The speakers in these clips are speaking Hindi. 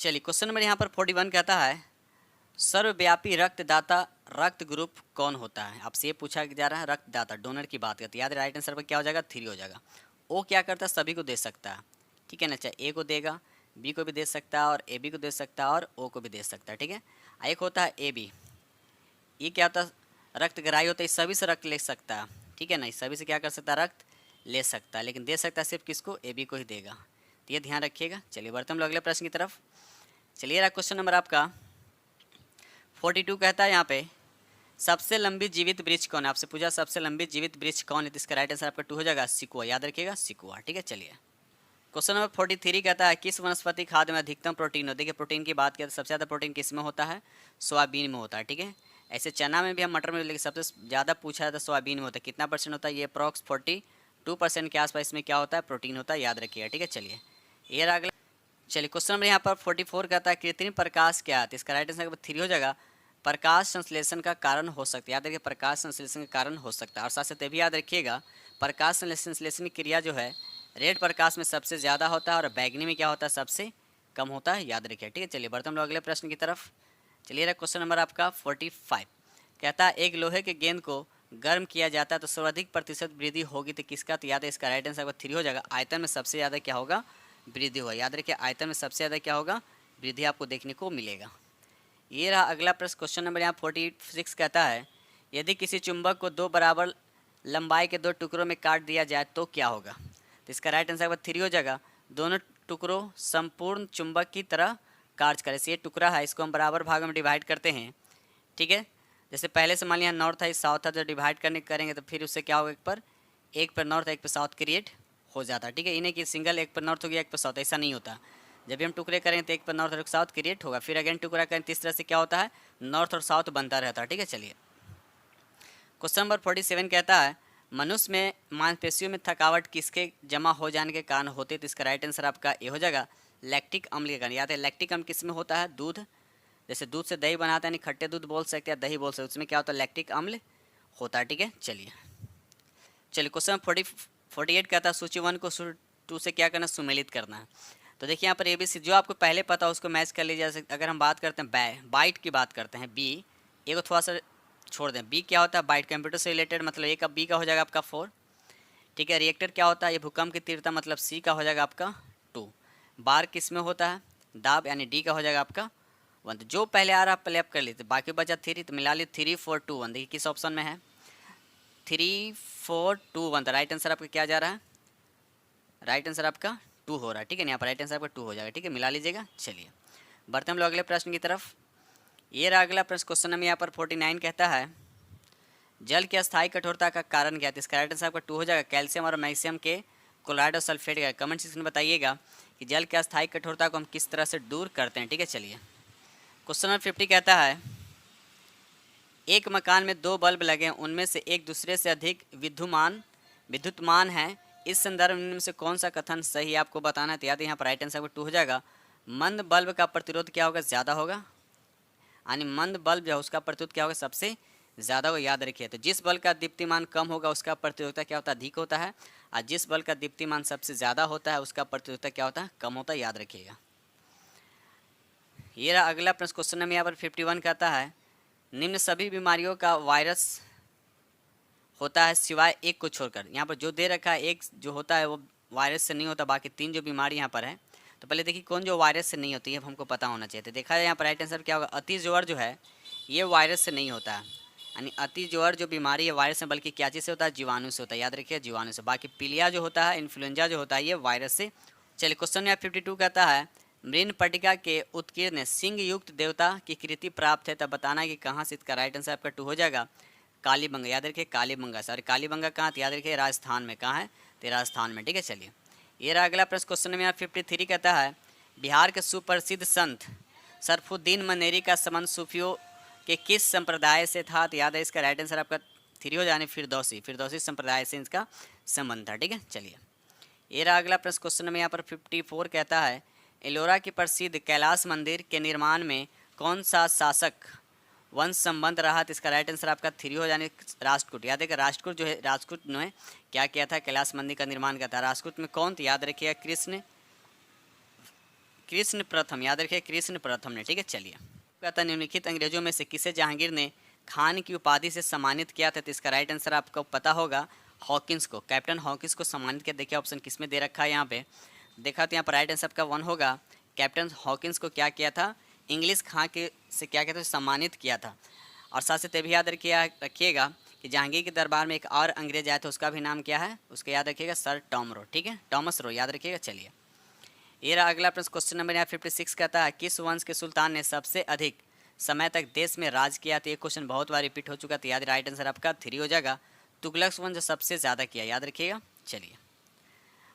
चलिए क्वेश्चन नंबर यहाँ पर 41 कहता है सर्वव्यापी रक्तदाता रक्त ग्रुप कौन होता है। आपसे ये पूछा जा रहा है रक्तदाता डोनर की बात करती है। याद राइट आंसर पर क्या हो जाएगा 3 हो जाएगा। ओ क्या करता है सभी को दे सकता है, ठीक है ना। चाहे ए को देगा, बी को भी दे सकता है और ए बी को दे सकता है और ओ को भी दे सकता है, ठीक है। एक होता है ए बी, ये क्या होता है रक्त ग्राही होता है, इस सभी से रक्त ले सकता है, ठीक है ना। इस सभी से क्या कर सकता है रक्त ले सकता है, लेकिन दे सकता है सिर्फ किसको ए बी को ही देगा, तो ये ध्यान रखिएगा। चलिए बढ़ते हम लोग अगले प्रश्न की तरफ। चलिए रहा क्वेश्चन नंबर आपका 42 कहता है यहाँ पे सबसे लंबी जीवित वृक्ष कौन है। आपसे पूछा सबसे लंबी जीवित वृक्ष कौन है, तो इसका राइट आंसर आपका 2 हो जाएगा सिकुआ। याद रखिएगा सिकुआ, ठीक है। चलिए क्वेश्चन नंबर 43 कहता है किस वनस्पति खाद्य में अधिकतम प्रोटीन होता है। देखिए प्रोटीन की बात करें तो सबसे ज़्यादा प्रोटीन किस में होता है, सोयाबीन में होता है, ठीक है। ऐसे चना में भी हम मटर में, लेकिन सबसे ज़्यादा पूछा था सोयाबीन में होता है। कितना परसेंट होता है, ये अप्रॉक्स 42% के आसपास इसमें क्या होता है प्रोटीन होता है, याद रखिएगा, ठीक है। चलिए ये रहा अगला। चलिए क्वेश्चन नंबर यहाँ पर 44 कहता है कृत्रिम प्रकाश क्या है, तो इसका राइट आंसर 3 हो जाएगा प्रकाश संश्लेषण का कारण हो सकता है। याद रखिए प्रकाश संश्लेषण का कारण हो सकता है। और साथ साथ ये भी याद रखिएगा प्रकाश संश्लेषण की क्रिया जो है रेड प्रकाश में सबसे ज़्यादा होता है और बैगनी में क्या होता है सबसे कम होता है, याद रखिए, ठीक है। चलिए बढ़ते हम लोग अगले प्रश्न की तरफ। चलिए क्वेश्चन नंबर आपका 45 कहता है एक लोहे के गेंद को गर्म किया जाता है तो सर्वाधिक प्रतिशत वृद्धि होगी तो किसका, तो याद है इसका राइट आंसर 3 हो जाएगा आयतन में सबसे ज़्यादा क्या होगा वृद्धि होगा। याद रखिए आयतन में सबसे ज़्यादा क्या होगा वृद्धि आपको देखने को मिलेगा। ये रहा अगला प्रश्न क्वेश्चन नंबर यहाँ 46 कहता है यदि किसी चुंबक को 2 बराबर लंबाई के 2 टुकड़ों में काट दिया जाए तो क्या होगा, तो इसका राइट आंसर 3 हो जाएगा दोनों टुकड़ों संपूर्ण चुंबक की तरह कार्य करे। ये टुकड़ा है इसको हम बराबर भागों में डिवाइड करते हैं, ठीक है। जैसे पहले से मान लिया नॉर्थ है साउथ था, जब डिवाइड करेंगे तो फिर उससे क्या होगा एक पर नॉर्थ एक पर साउथ क्रिएट हो जाता है, ठीक है। इन्हें कि सिंगल एक पर नॉर्थ हो गया एक पर साउथ, ऐसा नहीं होता। जब भी हम टुकड़े करेंगे तो एक पर नॉर्थ और साउथ क्रिएट होगा, फिर अगेन टुकड़ा करें तो इस तरह से क्या होता है नॉर्थ और साउथ बनता रहता है, ठीक है। चलिए क्वेश्चन नंबर 47 कहता है मनुष्य में मांसपेशियों में थकावट किसके जमा हो जाने के कारण होते, तो इसका राइट आंसर आपका ये हो जाएगा लैक्टिक अम्ल के कारण। याद है लैक्टिक अम्ल किस में होता है, दूध, जैसे दूध से दही बनाते हैं, यानी खट्टे दूध बोल सकते हैं दही बोल सकते हैं, उसमें क्या होता है लैक्टिक अम्ल होता है, ठीक है। चलिए क्वेश्चन 48 कहता है सूची 1 को सूची 2 से क्या करना सुमेलित करना है। तो देखिए यहाँ पर ABC जो आपको पहले पता हो उसको मैच कर लीजिए। अगर हम बात करते हैं बाइट की बात करते हैं बी, ए को थोड़ा सा छोड़ दें, बी क्या होता है बाइट कंप्यूटर से रिलेटेड, मतलब ए का बी का हो जाएगा आपका 4, ठीक है। रिएक्टर क्या होता है ये भूकंप की तीव्रता, मतलब सी का हो जाएगा आपका 2। बार किस में होता है दाब, यानी डी का हो जाएगा आपका 1। तो जो पहले आ रहा है पहले आप कर लेते, बाकी बचा 3 तो मिला ली 3 4 2 1। देखिए किस ऑप्शन में है 3 4 2 1, तो राइट आंसर आपका क्या जा रहा है, राइट आंसर आपका 2 हो रहा है, ठीक है। यहाँ पर राइट आंसर आपका 2 हो जाएगा, ठीक है, मिला लीजिएगा। चलिए बढ़ते हम लोग अगले प्रश्न की तरफ। ये रहा अगला प्रश्न क्वेश्चन नंबर यहाँ पर 49 कहता है जल की अस्थायी कठोरता का कारण क्या है, इसका राइट आंसर आपका 2 हो जाएगा कैल्शियम और मैग्नीशियम के क्लोराइड और सल्फेट का। कमेंट सेक्शन में बताइएगा कि जल की अस्थायी कठोरता को हम किस तरह से दूर करते हैं, ठीक है। चलिए क्वेश्चन नंबर 50 कहता है एक मकान में 2 बल्ब लगे हैं, उनमें से एक दूसरे से अधिक विद्युतमान है, इस संदर्भ में से कौन सा कथन सही है आपको बताना है। तो याद यहाँ पर राइट आंसर 2 हो जाएगा मंद बल्ब का प्रतिरोध क्या होगा ज़्यादा होगा, यानी मंद बल्ब जो है उसका प्रतिरोध क्या होगा सबसे ज़्यादा होगा, याद रखिए। तो जिस बल्ब का दीप्तिमान कम होगा उसका प्रतिरोधकता क्या होता है अधिक होता है, और जिस बल्ब का दीप्तिमान सबसे ज़्यादा होता है उसका प्रतिरोधकता क्या होता है कम होता है, याद रखिएगा। ये रहा अगला प्रश्न क्वेश्चन नंबर यहाँ पर 51 कहता है निम्न सभी बीमारियों का वायरस होता है सिवाय एक को छोड़कर। यहाँ पर जो दे रखा है एक जो होता है वो वायरस से नहीं होता, बाकी 3 जो बीमारी यहाँ पर है। तो पहले देखिए कौन जो वायरस से नहीं होती है हमको पता होना चाहिए। तो देखा जाए यहाँ पर राइट आंसर क्या होगा अति ज्वर जो है ये वायरस से नहीं होता है, यानी अति ज्वर जो बीमारी है वायरस से बल्कि क्या चीज़ से होता है जीवाणु से होता है, याद रखिए जीवाणु से। बाकी पीलिया जो होता है इन्फ्लुएंजा जो होता है ये वायरस से। चलिए क्वेश्चन यहाँ 52 कहता है मृण पट्टिका के उत्कीर्ण सिंह युक्त देवता की कृति प्राप्त है, तब बताना है कि कहाँ से। इसका राइट आंसर आपका 2 हो जाएगा कालीबंगा। याद रखिए कालीबंगा, सर कालीबंगा कहाँ, याद रखिए राजस्थान में। कहाँ है तो राजस्थान में, ठीक है। चलिए ये रहा अगला प्रश्न क्वेश्चन नंबर 53 कहता है बिहार के सुप्रसिद्ध संत सरफुद्दीन मनेरी का संबंध सूफियों के किस संप्रदाय से था, तो याद है इसका राइट आंसर आपका 3 हो जाने फिरदौसी संप्रदाय से इसका संबंध था, ठीक है। चलिए ये रहा अगला प्रश्न क्वेश्चन नंबर यहाँ पर 54 कहता है एलोरा की प्रसिद्ध कैलाश मंदिर के निर्माण में कौन सा शासक वंश संबंध रहा, तो इसका राइट आंसर आपका 3 हो जाने राष्ट्रकूट। याद है राष्ट्रकूट जो है राष्ट्रकूट ने क्या किया था कैलाश मंदिर का निर्माण किया था। राष्ट्रकूट में कौन, तो याद रखिएगा कृष्ण कृष्ण प्रथम, याद रखिए कृष्ण प्रथम ने, ठीक है। चलिए, कहता है निम्नलिखित अंग्रेजों में से किसे जहांगीर ने खान की उपाधि से सम्मानित किया था? तो इसका राइट आंसर आपको पता होगा, हॉकिंस को, कैप्टन हॉकिंस को सम्मानित किया। देखिए ऑप्शन किस में दे रखा है यहाँ पे, देखा तो यहाँ पर राइट आंसर आपका 1 होगा। कैप्टन हॉकिंस को क्या किया था? इंग्लिश खां के से क्या कहते हैं, सम्मानित किया था। और साथ साथ ये भी याद रखिएगा कि जहांगीर के दरबार में एक और अंग्रेज आया था, उसका भी नाम क्या है, उसका याद रखिएगा सर टॉम रो, ठीक है, टॉमस रो, याद रखिएगा। चलिए, ये रहा अगला प्रश्न, क्वेश्चन नंबर यहाँ 56 कहता है किस वंश के सुल्तान ने सबसे अधिक समय तक देश में राज किया? तो ये क्वेश्चन बहुत बार रिपीट हो चुका, तो याद राइट आंसर आपका 3 हो जाएगा। तुगलक वंश सबसे ज़्यादा किया, याद रखिएगा। चलिए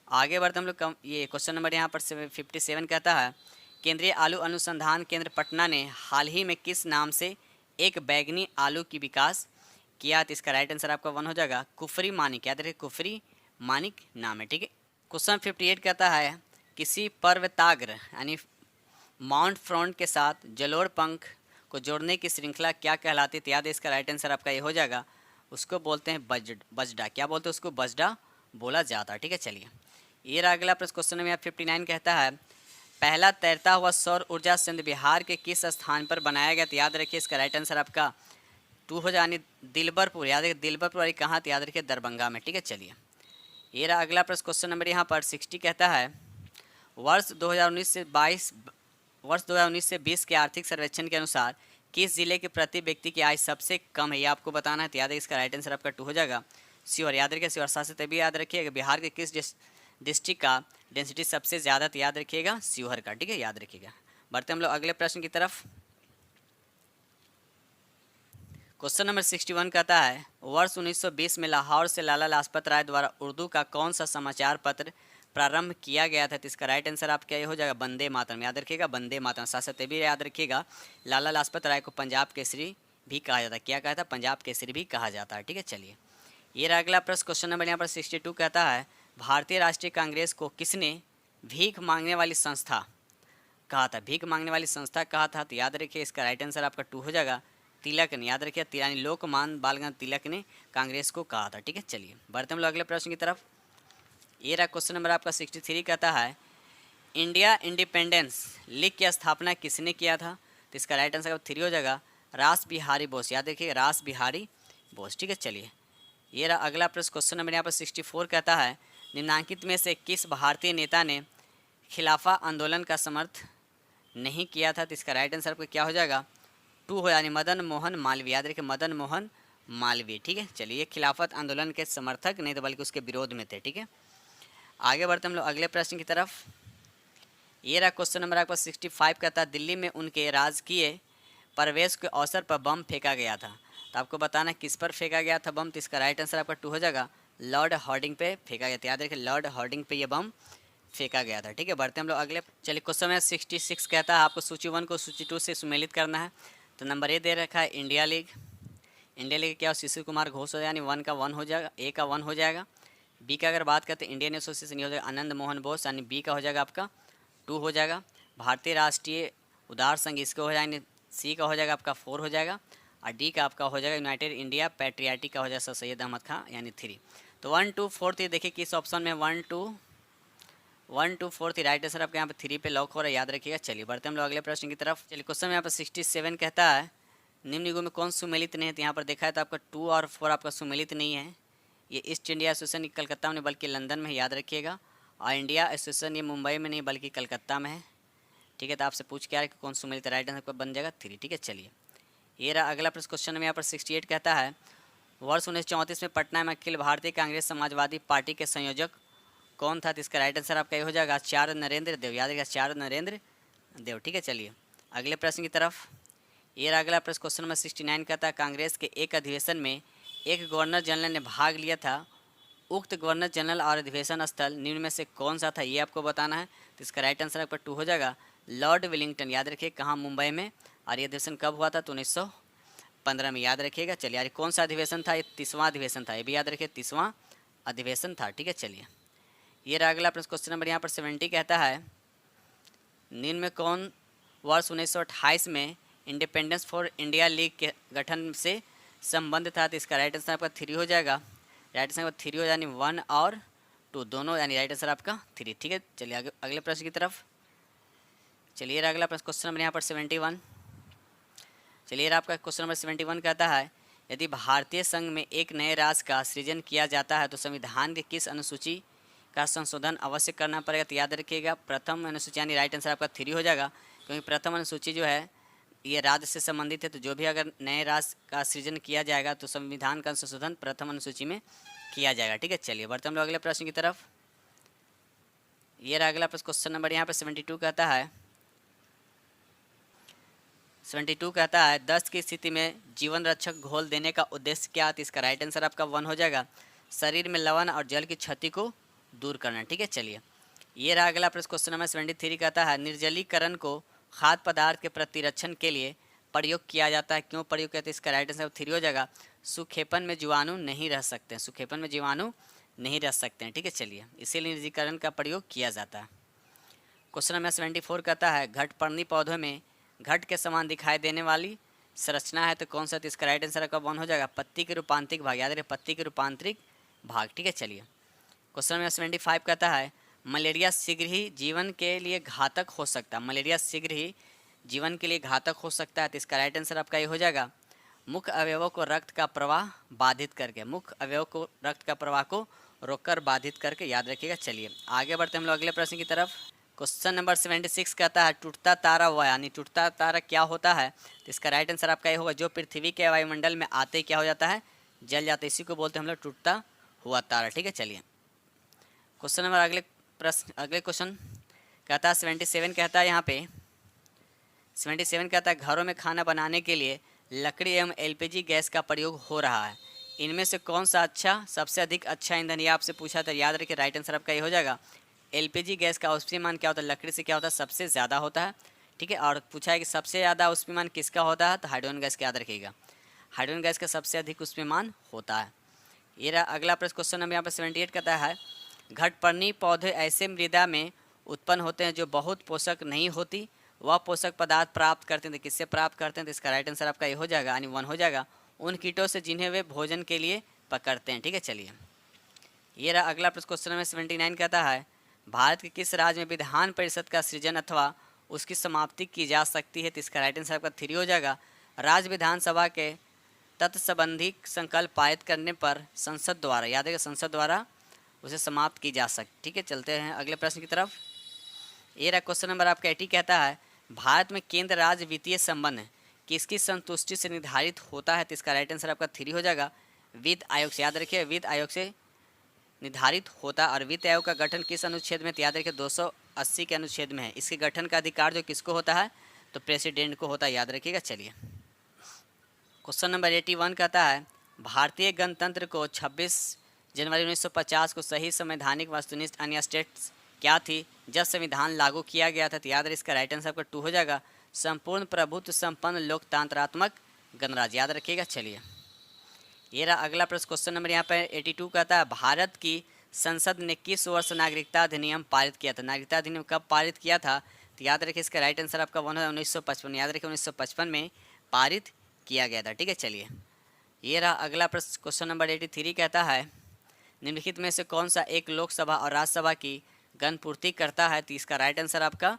आगे बढ़ते हम लोग, ये क्वेश्चन नंबर यहाँ पर 57 कहता है केंद्रीय आलू अनुसंधान केंद्र पटना ने हाल ही में किस नाम से एक बैगनी आलू की विकास किया? तो इसका राइट आंसर आपका 1 हो जाएगा, कुफरी मानिक, याद रखिए कुफरी मानिक नाम है, ठीक है। क्वेश्चन 58 कहता है किसी पर्वताग्र यानी माउंट फ्रंट के साथ जलोढ़ पंख को जोड़ने की श्रृंखला क्या कहलाती है? तो याद है इसका राइट आंसर आपका ये हो जाएगा, उसको बोलते हैं बजडा, क्या बोलते हैं उसको? बजडा बोला जाता है, ठीक है। चलिए, ये रहा अगला प्रश्न, क्वेश्चन नंबर 59 कहता है पहला तैरता हुआ सौर ऊर्जा संयंत्र बिहार के किस स्थान पर बनाया गया? तो याद रखिए इसका राइट आंसर आपका 2 हो जाए, दिलबरपुर, याद रखिए दिलबरपुर वाली कहाँ? तो याद रखिए दरभंगा में, ठीक है। चलिए, ये रहा अगला प्रश्न, क्वेश्चन नंबर यहाँ पर 60 कहता है वर्ष 2019 से 20 के आर्थिक सर्वेक्षण के अनुसार किस जिले के प्रति व्यक्ति की आय सबसे कम है? ये आपको बताना है, तो याद है इसका राइट आंसर आपका 2 हो जाएगा, शिवर, याद रखिए शिवर। साथ तभी याद रखिएगा बिहार के किस डिस्ट्रिक्ट का डेंसिटी सबसे ज़्यादा? तो याद रखिएगा शिवहर का, ठीक है, याद रखिएगा। बढ़ते हम लोग अगले प्रश्न की तरफ। क्वेश्चन नंबर 61 कहता है वर्ष 1920 में लाहौर से लाला लाजपत राय द्वारा उर्दू का कौन सा समाचार पत्र प्रारंभ किया गया था? तो इसका राइट आंसर आपका ये हो जाएगा वंदे मातरम, याद रखिएगा वंदे मातरम। साथ साथ भी याद रखिएगा लाला लाजपत राय को पंजाब केसरी भी कहा जाता है, क्या कहा था? पंजाब केसरी भी कहा जाता है, ठीक है। चलिए, ये रहा अगला प्रश्न, क्वेश्चन नंबर यहाँ पर 62 कहता है भारतीय राष्ट्रीय कांग्रेस को किसने भीख मांगने वाली संस्था कहा था? भीख मांगने वाली संस्था कहा था, तो याद रखिए इसका राइट आंसर आपका 2 हो जाएगा, तिलक ने, याद रखिए यानी लोकमान बाल तिलक ने कांग्रेस को कहा था, ठीक है। चलिए, बढ़ते हम लोग अगले प्रश्न की तरफ। ये रहा क्वेश्चन नंबर आपका 63 कहता है इंडिया इंडिपेंडेंस लीग की स्थापना किसने किया था? तो इसका राइट आंसर 3 हो जाएगा, रास बिहारी बोस, याद रखिए रास बिहारी बोस, ठीक है। चलिए, ये रहा अगला प्रश्न, क्वेश्चन नंबर यहाँ पर 64 कहता है निम्नलिखित में से किस भारतीय नेता ने खिलाफा आंदोलन का समर्थन नहीं किया था? तो इसका राइट आंसर आपको क्या हो जाएगा, 2 हो, यानी मदन मोहन मालवीय, याद रखिए मदन मोहन मालवीय, ठीक है। चलिए, ये खिलाफत आंदोलन के समर्थक नहीं थे बल्कि उसके विरोध में थे, ठीक है। आगे बढ़ते हम लोग अगले प्रश्न की तरफ। ये रहा क्वेश्चन नंबर आपका 65 कहता है दिल्ली में उनके राजकीय प्रवेश के अवसर पर बम फेंका गया था। तो आपको बताना किस पर फेंका गया था बम? तो इसका राइट आंसर आपका 2 हो जाएगा, लॉर्ड हार्डिंग पे फेंका गया था, याद रखिए लॉर्ड हार्डिंग पे ये बम फेंका गया था, ठीक है। बढ़ते हम लोग अगले। चलिए, क्वेश्चन नंबर 66 कहता है आपको सूची 1 को सूची 2 से सुमेलित करना है। तो नंबर ए दे रखा है इंडिया लीग, इंडिया लीग क्या हो, शिशिर कुमार घोष हो, यानी 1 का 1 हो जाएगा, ए का 1 हो जाएगा। बी का अगर बात करते हैं इंडियन एसोसिएशन, ये हो जाएगा आनंद मोहन बोस, यानी बी का हो जाएगा आपका 2 हो जाएगा। भारतीय राष्ट्रीय उदार संघ, इसका हो जाएगा, सी का हो जाएगा आपका 4 हो जाएगा। और डी का आपका हो जाएगा यूनाइटेड इंडिया पैट्रियाटिक का हो जाएगा सर सैयद अहमद खां, यानी 3। तो 1 2 4 देखिए किस ऑप्शन में 1 2 4 राइट आंसर आपके यहाँ पे 3 पे लॉक हो रहा है, याद रखिएगा। चलिए, बढ़ते हम लोग अगले प्रश्न की तरफ। चलिए, क्वेश्चन में यहाँ पर 67 कहता है निम्नलिखित में कौन सुमेलित नहीं है? तो यहाँ पर देखा है तो आपका 2 और 4 आपका सुमेलित नहीं है। ये ईस्ट इंडिया एसोसिएशन कलकत्ता में नहीं बल्कि लंदन में है, याद रखिएगा। और इंडिया एसोसिएशन ये मुंबई में नहीं बल्कि कलकत्ता में है, ठीक है। तो आपसे पूछ के आ रहा है कि कौन सुमेलित, राइट आंसर बन जाएगा 3, ठीक है। चलिए, ये रहा अगला प्रश्न, क्वेश्चन में यहाँ पर 68 कहता है वर्ष 1934 में पटना में अखिल भारतीय कांग्रेस समाजवादी पार्टी के संयोजक कौन था? तो इसका राइट आंसर आपका ये हो जाएगा आचार्य नरेंद्र देव, याद रखिएगा आचार्य नरेंद्र देव, ठीक है। चलिए, अगले प्रश्न की तरफ। ये रहा अगला प्रश्न, क्वेश्चन नंबर 69 कहता है कांग्रेस के एक अधिवेशन में एक गवर्नर जनरल ने भाग लिया था, उक्त गवर्नर जनरल और अधिवेशन स्थल निम्न में से कौन सा था? ये आपको बताना है। तो इसका राइट आंसर आपका 2 हो जाएगा, लॉर्ड वेलिंगटन, याद रखिए कहाँ, मुंबई में। और ये अधिवेशन कब हुआ था? तो 1915 में, याद रखिएगा। चलिए, यार कौन सा अधिवेशन था? ये 30वां अधिवेशन था, ये भी याद रखिए 30वां अधिवेशन था, ठीक है। चलिए, ये रहा अगला प्रश्न, क्वेश्चन नंबर यहाँ पर 70 कहता है निम्न में कौन वर्ष 1928 में इंडिपेंडेंस फॉर इंडिया लीग के गठन से संबंध था? तो इसका राइट आंसर आपका 3 हो जाएगा, राइट आंसर आपका 3 हो, यानी 1 और 2 दोनों, यानी राइट आंसर आपका 3, ठीक है। चलिए, आगे अगले प्रश्न की तरफ। चलिए अगला प्रश्न क्वेश्चन नंबर यहाँ पर 71। चलिए आपका क्वेश्चन नंबर 71 कहता है यदि भारतीय संघ में एक नए राज्य का सृजन किया जाता है तो संविधान के किस अनुसूची का संशोधन अवश्य करना पड़ेगा। तो याद रखिएगा प्रथम अनुसूची, यानी राइट आंसर आपका 3 हो जाएगा, क्योंकि प्रथम अनुसूची जो है ये राज्य से संबंधित है। तो जो भी अगर नए राज्य का सृजन किया जाएगा तो संविधान का संशोधन प्रथम अनुसूची में किया जाएगा। ठीक है, चलिए बढ़ते हम लोग अगले प्रश्न की तरफ। ये रहा अगला प्रश्न क्वेश्चन नंबर यहाँ पे 72 कहता है 72 कहता है दस्त की स्थिति में जीवन रक्षक घोल देने का उद्देश्य क्या है। तो इसका राइट आंसर आपका 1 हो जाएगा, शरीर में लवण और जल की क्षति को दूर करना। ठीक है, चलिए ये रहा अगला प्रश्न क्वेश्चन नंबर 73 कहता है निर्जलीकरण को खाद्य पदार्थ के प्रतिरक्षण के लिए प्रयोग किया जाता है, क्यों प्रयोग किया। तो इसका राइट आंसर 3 हो जाएगा, सुखेपन में जीवाणु नहीं रह सकते हैं, सुखेपन में जीवाणु नहीं रह सकते हैं। ठीक है, चलिए इसीलिए निर्जलीकरण का प्रयोग किया जाता है। क्वेश्चन नंबर 74 कहता है घटपर्णी पौधों में घट के समान दिखाई देने वाली संरचना है तो कौन सा। तो इसका राइट आंसर आपका 1 हो जाएगा, पत्ती के रूपांतरिक भाग। याद रहे पत्ती के रूपांतरिक भाग। ठीक है, चलिए क्वेश्चन नंबर 75 कहता है मलेरिया शीघ्र ही जीवन के लिए घातक हो सकता है, मलेरिया शीघ्र ही जीवन के लिए घातक हो सकता है। तो इसका राइट आंसर आपका ये हो जाएगा, मुख्य अवयवों को रक्त का प्रवाह बाधित करके, मुख्य अवयव को रक्त का प्रवाह को रोककर बाधित करके। याद रखिएगा। चलिए आगे बढ़ते हम लोग अगले प्रश्न की तरफ। क्वेश्चन नंबर 76 कहता है टूटता तारा वह, यानी टूटता तारा क्या होता है। तो इसका राइट आंसर आपका ये होगा, जो पृथ्वी के वायुमंडल में आते ही क्या हो जाता है, जल जाता है, इसी को बोलते हैं हम लोग टूटता हुआ तारा। ठीक है, चलिए क्वेश्चन नंबर अगले प्रश्न, अगले क्वेश्चन कहता है 77 कहता है यहाँ पे 77 कहता है घरों में खाना बनाने के लिए लकड़ी एवं एलपीजी गैस का प्रयोग हो रहा है, इनमें से कौन सा अच्छा सबसे अधिक अच्छा ईंधन, ये आपसे पूछा था। याद रखिए राइट आंसर आपका ये हो जाएगा, एलपीजी गैस का उष्मीमान क्या होता है, लकड़ी से क्या होता है, सबसे ज़्यादा होता है। ठीक है, और पूछा है कि सबसे ज़्यादा उष्मीमान किसका होता है, तो हाइड्रोजन गैस का। याद रखिएगा हाइड्रोजन गैस का सबसे अधिक उष्मीमान होता है। ये रहा अगला प्रश्न क्वेश्चन नंबर यहाँ पर 78 कहता है घटपर्णी पौधे ऐसे मृदा में उत्पन्न होते हैं जो बहुत पोषक नहीं होती, वह पोषक पदार्थ प्राप्त करते हैं। तो किससे प्राप्त करते हैं, तो इसका राइट आंसर आपका ये हो जाएगा, यानी 1 हो जाएगा, उन कीटों से जिन्हें वे भोजन के लिए पकड़ते हैं। ठीक है, चलिए ये रहा अगला प्रश्न क्वेश्चन नंबर 79 कहता है भारत के किस राज्य में विधान परिषद का सृजन अथवा उसकी समाप्ति की जा सकती है। तो इसका राइट आंसर आपका 3 हो जाएगा, राज्य विधानसभा के तत्व संबंधी संकल्प पारित करने पर संसद द्वारा, याद है संसद द्वारा उसे समाप्त की जा सकती। ठीक है, चलते हैं अगले प्रश्न की तरफ। ये रहा क्वेश्चन नंबर आपका 80 कहता है भारत में केंद्र राज्य वित्तीय संबंध किसकी संतुष्टि से निर्धारित होता है। तो इसका राइट आंसर आपका 3 हो जाएगा, वित्त आयोग से। याद रखिए वित्त आयोग से निर्धारित होता है, और वित्त आयोग का गठन किस अनुच्छेद में, तो याद रखिए 280 के अनुच्छेद में है। इसके गठन का अधिकार जो किसको होता है, तो प्रेसिडेंट को होता है। याद रखिएगा। चलिए क्वेश्चन नंबर 81 कहता है भारतीय गणतंत्र को 26 जनवरी 1950 को सही संवैधानिक वस्तुनिष्ठ अन्य स्टेट्स क्या थी जब संविधान लागू किया गया था। तो याद रहे इसका राइट आंसर आपका 2 हो जाएगा, संपूर्ण प्रभुत्व संपन्न लोकतंत्रात्मक गणराज्य। याद रखिएगा। चलिए ये रहा अगला प्रश्न क्वेश्चन नंबर यहाँ पर 82 कहता है भारत की संसद ने किस वर्ष नागरिकता अधिनियम पारित किया था। नागरिकता अधिनियम कब पारित किया था, तो याद रखिए इसका राइट आंसर आपका 1 है 1955। याद रखिए 1955 में पारित किया गया था। ठीक है, चलिए ये रहा अगला प्रश्न क्वेश्चन नंबर 83 कहता है निम्नलिखित में से कौन सा एक लोकसभा और राज्यसभा की गणपूर्ति करता है। तो इसका राइट आंसर आपका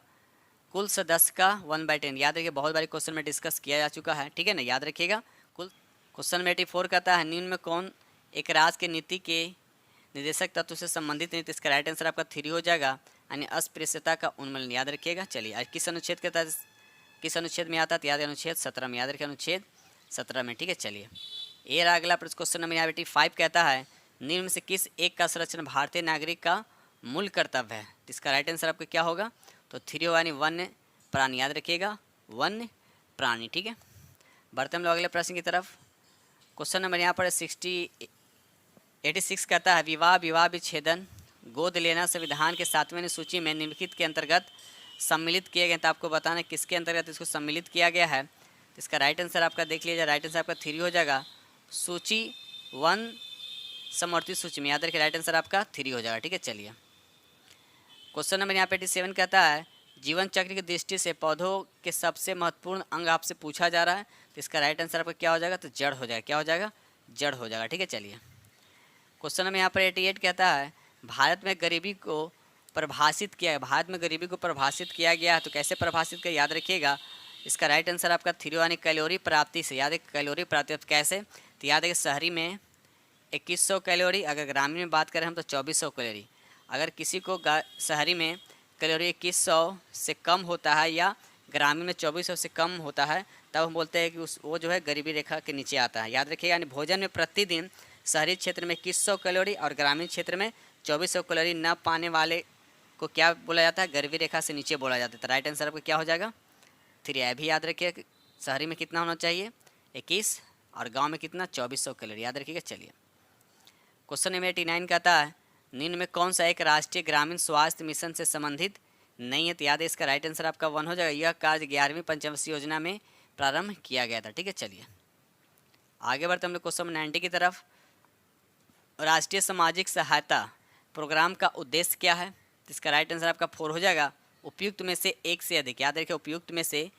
कुल सदस्य का 1/10। याद रखिए बहुत बारी क्वेश्चन में डिस्कस किया जा चुका है। ठीक है ना, याद रखिएगा। कुल क्वेश्चन में 84 कहता है निम्न में कौन एक राज्य के नीति के निर्देशक तत्व से संबंधित नहीं। तो इसका राइट आंसर आपका 3 हो जाएगा, यानी अस्पृश्यता का उन्मूलन। याद रखिएगा। चलिए किस अनुच्छेद के तहत, किस अनुच्छेद में आता है, याद है अनुच्छेद 17 में। याद रखिए अनुच्छेद 17 में। ठीक है, चलिए ये रहा अगला क्वेश्चन नंबर 85 कहता है निम्न से किस एक का संरक्षण भारतीय नागरिक का मूल कर्तव्य है। तो इसका राइट आंसर आपका क्या होगा, तो 3 होगा, यानी वन्य प्राणी। याद रखिएगा वन्य प्राणी। ठीक है, बढ़ते हम लोग अगले प्रश्न की तरफ। क्वेश्चन नंबर यहाँ पर 86 कहता है विवाह विच्छेदन गोद लेना संविधान के 7वें सूची में निम्नलिखित के अंतर्गत सम्मिलित किए गए। तो आपको बताना किसके अंतर्गत इसको सम्मिलित किया गया है। तो इसका राइट आंसर आपका देख लीजिए, राइट आंसर आपका 3 हो जाएगा, सूची 1 समवर्ती सूची में। याद रखिए राइट आंसर आपका 3 हो जाएगा। ठीक है, चलिए क्वेश्चन नंबर यहाँ पे 87 कहता है जीवन चक्र की दृष्टि से पौधों के सबसे महत्वपूर्ण अंग आपसे पूछा जा रहा है। तो इसका राइट आंसर आपका क्या हो जाएगा, तो जड़ हो जाएगा। क्या हो जाएगा, जड़ हो जाएगा। ठीक है, चलिए क्वेश्चन नंबर यहाँ पर 88 कहता है भारत में गरीबी को परिभाषित किया है, भारत में गरीबी को परिभाषित किया गया है। तो कैसे परिभाषित किया, याद रखिएगा। इसका राइट आंसर आपका 3 यानी कैलोरी प्राप्ति से। याद है कैलोरी प्राप्ति कैसे, तो याद है कि शहरी में 2100 कैलोरी, अगर ग्रामीण में बात करें हम तो 2400 कैलोरी। अगर किसी को शहरी में कैलोरी 2100 से कम होता है या ग्रामीण में 2400 से कम होता है, तब हम बोलते हैं कि वो जो है गरीबी रेखा के नीचे आता है। याद रखिएगा, यानी भोजन में प्रतिदिन शहरी क्षेत्र में 2100 कैलोरी और ग्रामीण क्षेत्र में 2400 कैलोरी न पाने वाले को क्या बोला जाता है, गरीबी रेखा से नीचे बोला जाता है। तो राइट आंसर आपका क्या हो जाएगा, 3। अभी याद रखिए शहरी में कितना होना चाहिए, 21, और गांव में कितना, 2400 कैलोरी। याद रखिएगा। चलिए क्वेश्चन नंबर 89 कहता है, निम्न में कौन सा एक राष्ट्रीय ग्रामीण स्वास्थ्य मिशन से संबंधित नहीं है। तो याद है इसका राइट आंसर आपका 1 हो जाएगा। यह कार्य 11वीं पंचवर्षीय योजना में प्रारंभ किया गया था। ठीक है, चलिए आगे बढ़ते हम लोग क्वेश्चन नंबर 90 की तरफ। राष्ट्रीय सामाजिक सहायता प्रोग्राम का उद्देश्य क्या है। तो इसका राइट आंसर आपका 4 हो जाएगा। उपयुक्त में से एक से अधिक। याद रखिए उपयुक्त में से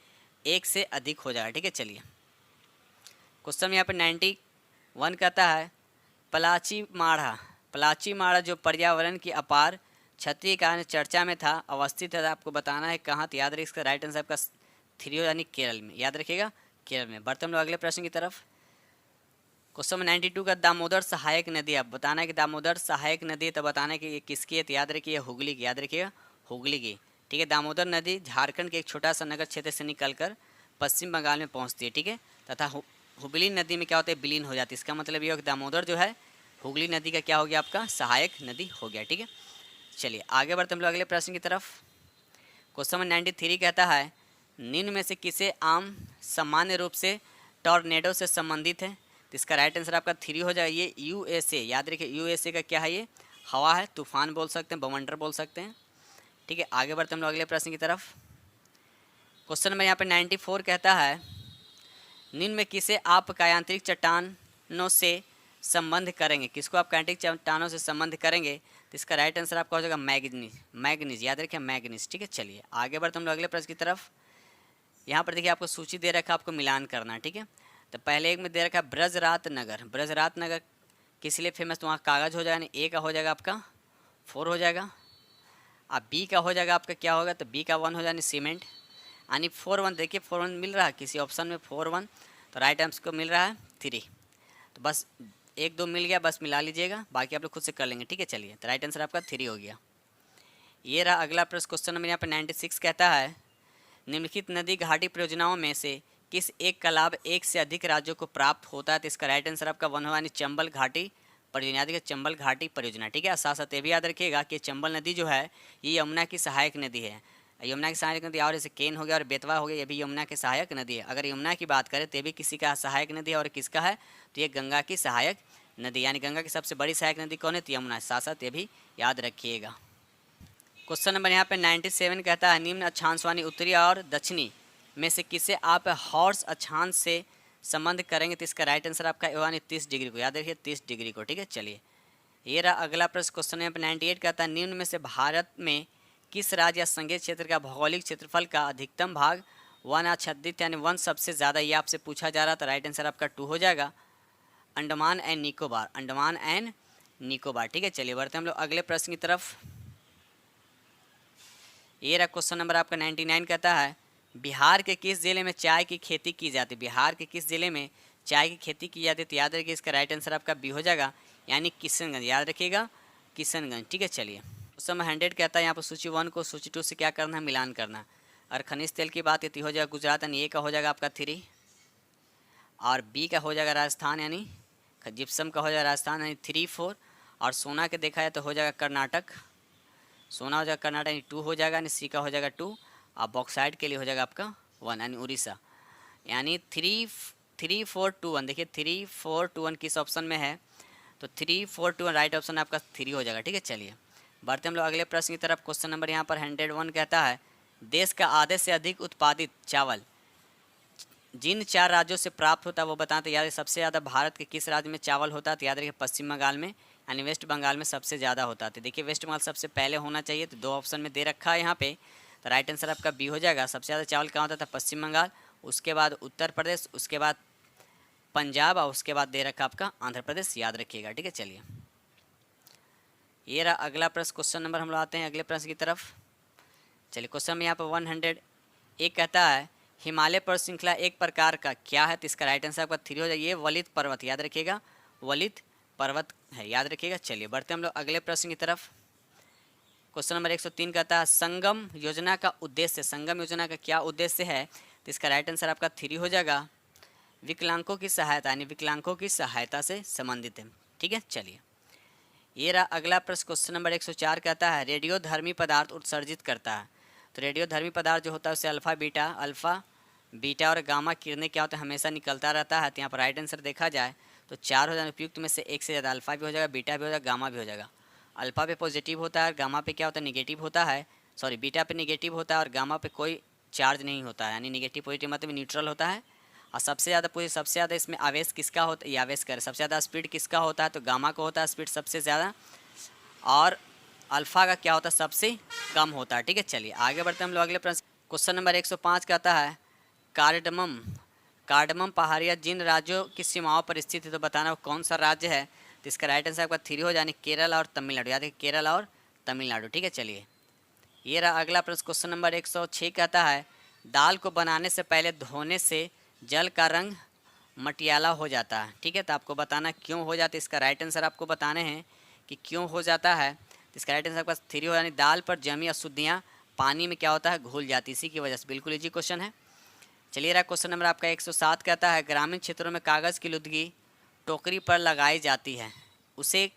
एक से अधिक हो जाएगा। ठीक है, चलिए क्वेश्चन यहाँ पर 91 कहता है, पलाची माड़ा जो पर्यावरण की अपार क्षति के कारण चर्चा में था, अवस्थित है, आपको बताना है कहाँ। तो याद रखिए इसका राइट आंसर आपका 3 यानी केरल में। याद रखिएगा केरल में। बढ़ते हम लोग अगले प्रश्न की तरफ। क्वेश्चन 92 का दामोदर सहायक नदी, आप बताना है कि दामोदर सहायक नदी, तो बताना है कि ये किसकी है। तो याद रखिए हुगली की। याद रखिएगा हुगली की। ठीक है, दामोदर नदी झारखंड के एक छोटा सा नगर क्षेत्र से निकलकर पश्चिम बंगाल में पहुंचती है। ठीक है, तथा हुगली नदी में क्या होता है, विलीन हो जाती है। इसका मतलब ये हो कि दामोदर जो है हुगली नदी का क्या हो गया, आपका सहायक नदी हो गया। ठीक है, चलिए आगे बढ़ते हम लोग अगले प्रश्न की तरफ। क्वेश्चन नंबर 93 कहता है, निम्न में से किसे आम सामान्य रूप से टॉर्नेडो से संबंधित है। तो इसका राइट आंसर आपका 3 हो जाएगा। ये यूएसए। याद रखिए यूएसए का क्या है, ये हवा है, तूफान बोल सकते हैं, बवंडर बोल सकते हैं। ठीक है, आगे बढ़ते हम लोग अगले प्रश्न की तरफ। क्वेश्चन नंबर यहाँ पे 94 कहता है, निम्न में किसे आप कायांतरिक चट्टानों से संबंध करेंगे। किसको आप कायांतरिक चट्टानों से संबंध करेंगे। तो इसका राइट आंसर आपका हो जाएगा मैग्नीज। याद रखिए मैग्नीज। ठीक है, चलिए आगे बढ़ते हम लोग अगले प्रश्न की तरफ। यहाँ पर देखिए आपको सूची दे रखा है, आपको मिलान करना है। ठीक है, तो पहले एक में दे रखा है ब्रजरात नगर। ब्रजरात नगर किस लिए फेमस, तो वहाँ कागज़ हो जाएगा। ए का हो जाएगा आपका 4 हो जाएगा। अब बी का हो जाएगा आपका क्या होगा, तो बी का 1 हो जाएगा सीमेंट, यानी 4-1। देखिए 4-1 मिल रहा है किसी ऑप्शन में 4-1, तो राइट आंसर को मिल रहा है 3। तो बस 1-2 मिल गया, बस मिला लीजिएगा, बाकी आप लोग खुद से कर लेंगे। ठीक है, चलिए तो राइट आंसर आपका 3 हो गया। ये रहा अगला प्रश्न। क्वेश्चन नंबर यहाँ पर 96 कहता है, निम्नलिखित नदी घाटी परियोजनाओं में से किस एक का लाभ एक से अधिक राज्यों को प्राप्त होता है। तो इसका राइट आंसर आपका 1 होगा, यानी चंबल घाटी परियोजना। याद रखिए चंबल घाटी परियोजना। ठीक है, साथ साथ ये भी याद रखिएगा कि चंबल नदी जो है ये यमुना की सहायक नदी है। यमुना की सहायक नदी, और जैसे केन हो गया और बेतवा हो गया, ये भी यमुना की सहायक नदी है। अगर यमुना की बात करें तो ये भी किसी का सहायक नदी है, और किसका है, तो ये गंगा की सहायक नदी, यानी गंगा की सबसे बड़ी सहायक नदी कौन है, तो यमुना। साथ साथ ये भी याद रखिएगा। क्वेश्चन नंबर यहाँ पे 97 कहता है, निम्न अक्षांश वानी उत्तरी और दक्षिणी में से किसे आप हॉर्स अक्षांश से संबंध करेंगे। तो इसका राइट आंसर आपका यानी 30 डिग्री को। याद रखिए 30 डिग्री को। ठीक है, चलिए ये रहा अगला प्रश्न। क्वेश्चन नंबर 98 कहता है, निम्न में से भारत में किस राज्य या संघीय क्षेत्र का भौगोलिक क्षेत्रफल का अधिकतम भाग वन आच्छादित यानी वन सबसे ज़्यादा, ये आपसे पूछा जा रहा था। राइट आंसर आपका 2 हो जाएगा, अंडमान एंड निकोबार। अंडमान एंड निकोबार। ठीक है, चलिए बढ़ते हम लोग अगले प्रश्न की तरफ। ये रहा क्वेश्चन नंबर आपका 99 कहता है, बिहार के किस जिले में चाय की खेती की जाती है। बिहार के किस जिले में चाय की खेती की जाती है। तो याद रखिए इसका राइट आंसर आपका बी हो जाएगा, यानी किशनगंज। याद रखिएगा किशनगंज। ठीक है, चलिए क्वेश्चन 100 कहता है, यहाँ पर सूची 1 को सूची 2 से क्या करना है, मिलान करना। और खनिज तेल की बात हो जाएगा गुजरात, यानी ए का हो जाएगा आपका 3, और बी का हो जाएगा राजस्थान, यानी जिप्सम का हो जाएगा राजस्थान, यानी 3-4। और सोना के देखा जाए तो हो जाएगा कर्नाटक, सोना हो जाएगा कर्नाटक, यानी 2 हो जाएगा, यानी सी का हो जाएगा 2। और बॉक्साइड के लिए हो जाएगा आपका 1, यानी उड़ीसा। यानी 3-4-2-1। देखिए 3-4-2-1 किस ऑप्शन में है, तो 3-4-2-1 राइट ऑप्शन आपका 3 हो जाएगा। ठीक है, चलिए बढ़ते हम लोग अगले प्रश्न की तरफ। क्वेश्चन नंबर यहाँ पर 101 कहता है, देश का आधे से अधिक उत्पादित चावल जिन 4 राज्यों से प्राप्त होता है वो बताते। याद सबसे ज़्यादा भारत के किस राज्य में चावल होता है। तो याद रखिए पश्चिम बंगाल में, यानी वेस्ट बंगाल में सबसे ज़्यादा होता है। तो देखिए वेस्ट बंगाल सबसे पहले होना चाहिए, तो 2 ऑप्शन में दे रखा है यहाँ पे, तो राइट आंसर आपका बी हो जाएगा। सबसे ज़्यादा चावल कहाँ होता था, पश्चिम बंगाल, उसके बाद उत्तर प्रदेश, उसके बाद पंजाब, और उसके बाद दे रखा आपका आंध्र प्रदेश। याद रखिएगा। ठीक है, चलिए ये रहा अगला प्रश्न। क्वेश्चन नंबर हम लोग आते हैं अगले प्रश्न की तरफ। चलिए क्वेश्चन में यहाँ पर 100 एक कहता है हिमालय पर्वत श्रृंखला एक प्रकार का क्या है, तो इसका राइट आंसर आपका 3 हो जाए। ये वलित पर्वत, याद रखिएगा वलित पर्वत है, याद रखिएगा। चलिए बढ़ते हम लोग अगले प्रश्न की तरफ। क्वेश्चन नंबर 103 कहता है संगम योजना का उद्देश्य, संगम योजना का क्या उद्देश्य है, तो इसका राइट आंसर आपका 3 हो जाएगा। विकलांगों की सहायता, यानी विकलांगों की सहायता से संबंधित है, ठीक है। चलिए ये रहा अगला प्रश्न। क्वेश्चन नंबर 104 कहता है रेडियोधर्मी पदार्थ उत्सर्जित करता है, तो रेडियोधर्मी पदार्थ जो होता है उससे अल्फ़ा बीटा और गामा किरणें क्या होता है, हमेशा निकलता रहता है। तो यहाँ पर राइट आंसर देखा जाए तो 4 हो जाए, उपयुक्त में से एक से ज़्यादा अल्फ़ा भी हो जाएगा, बीटा भी हो जाएगा, गामा भी हो जाएगा। अल्फ़ा पे पॉजिटिव होता है, गामा पे क्या होता है निगेटिव होता है, सॉरी बीटा पे निगेटिव होता है और गामा पे कोई चार्ज नहीं होता है, यानी निगेटिव पॉजिटिव मतलब न्यूट्रल होता है। और सबसे ज़्यादा इसमें आवेश किसका होता है, ये आवेश कर सबसे ज़्यादा स्पीड किसका होता है, तो गामा को होता है स्पीड सबसे ज़्यादा, और अल्फ़ा का क्या होता है सबसे कम होता है, ठीक है। चलिए आगे बढ़ते हैं हम लोग अगले प्रश्न। क्वेश्चन नंबर 105 कहता है कार्डमम पहाड़ियाँ जिन राज्यों की सीमाओं पर स्थित है, तो बताना वो कौन सा राज्य है, तो इसका राइट आंसर आपका 3 हो जाए, केरल और तमिलनाडु, याद है केरल और तमिलनाडु, ठीक है। चलिए ये रहा अगला प्रश्न। क्वेश्चन नंबर 106 कहता है दाल को बनाने से पहले धोने से जल का रंग मटियाला हो जाता है, ठीक है। तो आपको बताना क्यों हो जाता है, इसका राइट आंसर आपको बताने हैं कि क्यों हो जाता है। तो इसका राइट आंसर आपका 3 हो, यानी दाल पर जमी अशुद्धियाँ पानी में क्या होता है घुल जाती, इसी की वजह से। बिल्कुल इजी क्वेश्चन है। चलिए रहा क्वेश्चन नंबर आपका 107 कहता है ग्रामीण क्षेत्रों में कागज़ की लुदगी टोकरी पर लगाई जाती है, उसे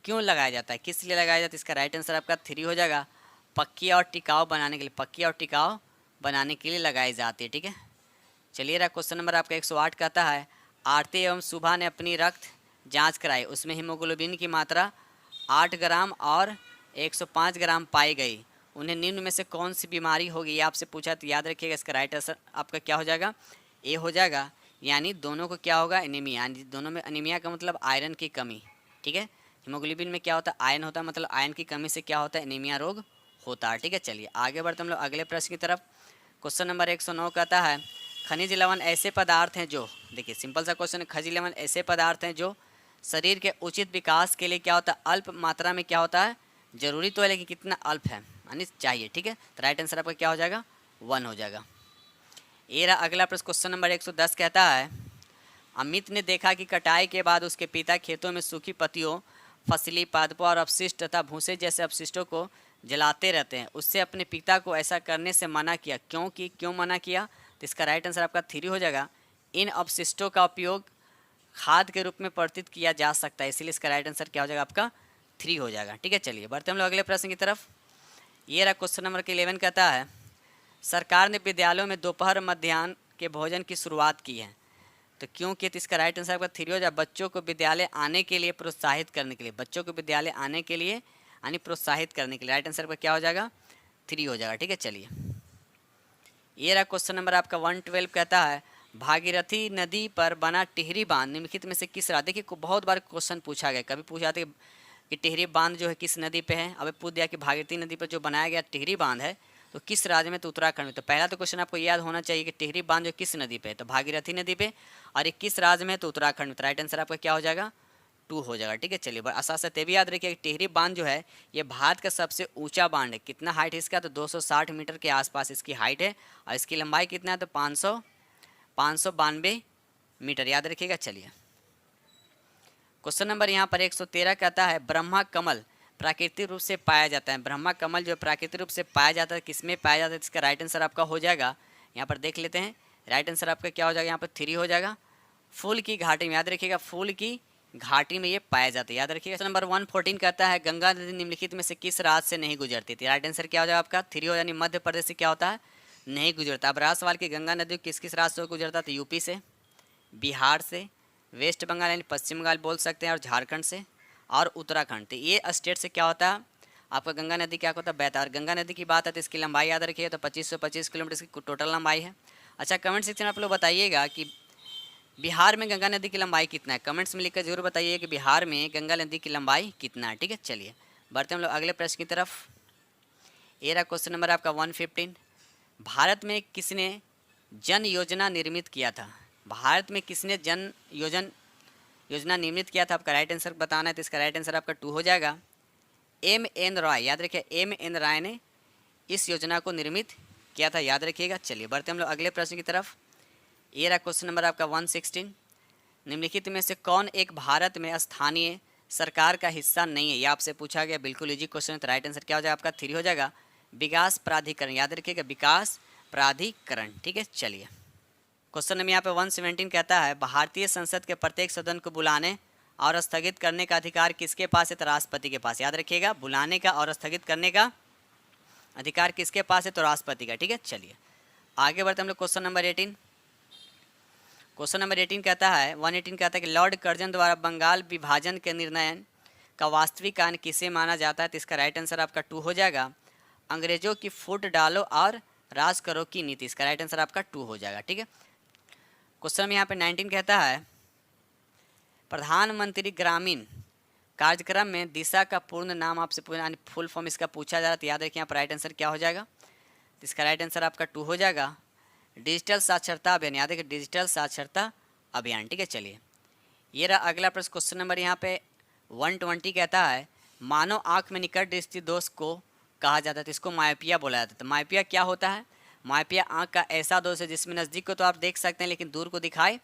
क्यों लगाया जाता है, किस लिए लगाया जाता है, इसका राइट आंसर आपका 3 हो जाएगा। पक्की और टिकाऊ बनाने के लिए लगाई जाती है, ठीक है। चलिए रहा क्वेश्चन नंबर आपका 108 कहता है आरती एवं सुबह ने अपनी रक्त जांच कराई, उसमें हीमोग्लोबिन की मात्रा 8 ग्राम और 105 ग्राम पाई गई, उन्हें निम्न में से कौन सी बीमारी होगी, ये आपसे पूछा, तो याद रखिएगा इसका राइट आंसर आपका क्या हो जाएगा, ए हो जाएगा। यानी दोनों को क्या होगा एनीमिया, यानी दोनों में एनीमिया का मतलब आयरन की कमी, ठीक है। हीमोग्लोबिन में क्या होता है आयरन होता है, मतलब आयरन की कमी से क्या होता है एनीमिया रोग होता है, ठीक है। चलिए आगे बढ़ते हम लोग अगले प्रश्न की तरफ। क्वेश्चन नंबर 109 कहता है खनिज लवण ऐसे पदार्थ हैं जो, देखिए सिंपल सा क्वेश्चन है, खनिज लवण ऐसे पदार्थ हैं जो शरीर के उचित विकास के लिए क्या होता है अल्प मात्रा में क्या होता है, जरूरी तो है लेकिन कितना अल्प है यानी चाहिए, ठीक है। तो राइट आंसर आपका क्या हो जाएगा 1 हो जाएगा। ये रहा अगला प्रश्न। क्वेश्चन नंबर 110 कहता है अमित ने देखा कि कटाई के बाद उसके पिता खेतों में सूखी पत्तियों, फसली पादपों और अपशिष्ट तथा भूसे जैसे अपशिष्टों को जलाते रहते हैं, उससे अपने पिता को ऐसा करने से मना किया, क्यों मना किया, तो इसका राइट आंसर आपका 3 हो जाएगा। इन अपशिष्टों का उपयोग खाद के रूप में प्रवर्तित किया जा सकता है, इसीलिए इसका राइट आंसर क्या हो जाएगा आपका 3 हो जाएगा, ठीक है। चलिए बढ़ते हम लोग अगले प्रश्न की तरफ। ये रहा क्वेश्चन नंबर 11 कहता है सरकार ने विद्यालयों में दोपहर मध्याह्न के भोजन की शुरुआत की है, तो क्यों की, तो इसका राइट आंसर आपका 3 हो जाए बच्चों को विद्यालय आने के लिए प्रोत्साहित करने के लिए, बच्चों को विद्यालय आने के लिए यानी प्रोत्साहित करने के लिए, राइट आंसर आपका क्या हो जाएगा 3 हो जाएगा, ठीक है। चलिए ये रहा क्वेश्चन नंबर आपका 112 कहता है भागीरथी नदी पर बना टिहरी बांध निम्नलिखित में से किस राज्य, देखिए बहुत बार क्वेश्चन पूछा गया, कभी पूछा था कि टिहरी बांध जो है किस नदी पे है, अब पूछ दिया कि भागीरथी नदी पर जो बनाया गया टिहरी बांध है तो किस राज्य में, तो उत्तराखंड में। तो पहला तो क्वेश्चन आपको याद होना चाहिए कि टिहरी बांध जो किस नदी पे है, तो भागीरथी नदी पे, और ये किस राज्य में, तो उत्तराखंड में। तो राइट आंसर आपका क्या हो जाएगा 2 हो जाएगा, ठीक है। चलिए आशा से ये भी याद रखिए कि टिहरी बांध जो है ये भारत का सबसे ऊंचा बांध है, कितना हाइट है इसका, तो 260 मीटर के आसपास इसकी हाइट है, और इसकी लंबाई कितना है, तो 592 मीटर, याद रखिएगा। चलिए क्वेश्चन नंबर यहाँ पर 113 कहता है ब्रह्मा कमल प्राकृतिक रूप से पाया जाता है, ब्रह्मा कमल जो प्राकृतिक रूप से पाया जाता है किसमें पाया जाता है, इसका राइट आंसर आपका हो जाएगा, यहाँ पर देख लेते हैं, राइट आंसर आपका क्या हो जाएगा, यहाँ पर 3 हो जाएगा। फूल की घाटी में, याद रखिएगा फूल की घाटी में ये पाया जाता है, याद रखिएगा। क्वेश्चन नंबर 114 कहता है गंगा नदी निम्नलिखित में से किस राज्य से नहीं गुजरती थी, राइट आंसर क्या हो जाएगा आपका 3 हो, यानी मध्य प्रदेश से क्या होता है नहीं गुजरता। अब रहा सवाल की गंगा नदी किस किस राज्य से गुजरता, तो यूपी से, बिहार से, वेस्ट बंगाल यानी पश्चिम बंगाल बोल सकते हैं, और झारखंड से और उत्तराखंड, तो ये स्टेट से क्या होता है आपका गंगा नदी क्या होता है बहता है। और गंगा नदी की बात है तो इसकी लंबाई याद रखिए, तो 2525 किलोमीटर इसकी टोटल लंबाई है। अच्छा कमेंट सेक्शन में आप लोग बताइएगा कि बिहार में गंगा नदी की लंबाई कितना है, कमेंट्स में लिखकर जरूर बताइए कि बिहार में गंगा नदी की लंबाई कितना है, ठीक है। चलिए बढ़ते हम लोग अगले प्रश्न की तरफ। ये रहा क्वेश्चन नंबर आपका 115 भारत में किसने जन योजना निर्मित किया था, भारत में किसने जन योजना निर्मित किया था, आपका राइट आंसर बताना है, तो इसका राइट आंसर आपका 2 हो जाएगा। एम एन रॉय, याद रखिए एम एन राय ने इस योजना को निर्मित किया था, याद रखिएगा। चलिए बढ़ते हम लोग अगले प्रश्न की तरफ। ये रहा क्वेश्चन नंबर आपका 116। निम्नलिखित में से कौन एक भारत में स्थानीय सरकार का हिस्सा नहीं है, यह आपसे पूछा गया। बिल्कुल इजी क्वेश्चन है, तो राइट आंसर क्या हो जाएगा आपका 3 हो जाएगा, विकास प्राधिकरण, याद रखिएगा विकास प्राधिकरण। ठीक है, चलिए क्वेश्चन नंबर यहाँ पे 117 कहता है भारतीय संसद के प्रत्येक सदन को बुलाने और स्थगित करने का अधिकार किसके पास है, तो राष्ट्रपति के पास। याद रखिएगा बुलाने का और स्थगित करने का अधिकार किसके पास है, तो राष्ट्रपति का। ठीक है, चलिए आगे बढ़ते हम लोग क्वेश्चन नंबर 18। क्वेश्चन नंबर 18 कहता है 118 कहता है कि लॉर्ड कर्जन द्वारा बंगाल विभाजन के निर्णय का वास्तविक कारण किसे माना जाता है, तो इसका राइट आंसर आपका 2 हो जाएगा, अंग्रेजों की फूट डालो और राज करो की नीति। इसका राइट आंसर आपका 2 हो जाएगा। ठीक है, क्वेश्चन में यहाँ पे 19 कहता है प्रधानमंत्री ग्रामीण कार्यक्रम में दिशा का पूर्ण नाम आपसे फुल फॉर्म इसका पूछा जा रहा है, तो याद रखिए यहाँ पर राइट आंसर क्या हो जाएगा, तो इसका राइट आंसर आपका 2 हो जाएगा, डिजिटल साक्षरता अभियान। याद रखिए डिजिटल साक्षरता अभियान। ठीक है, चलिए ये रहा अगला प्रश्न। क्वेश्चन नंबर यहाँ पे 120 कहता है मानव आँख में निकट दृष्टि दोष को कहा जाता है, तो इसको मायोपिया बोला जाता है। तो मायोपिया क्या होता है, मायोपिया आँख का ऐसा दोष है जिसमें नज़दीक को तो आप देख सकते हैं लेकिन दूर को दिखाई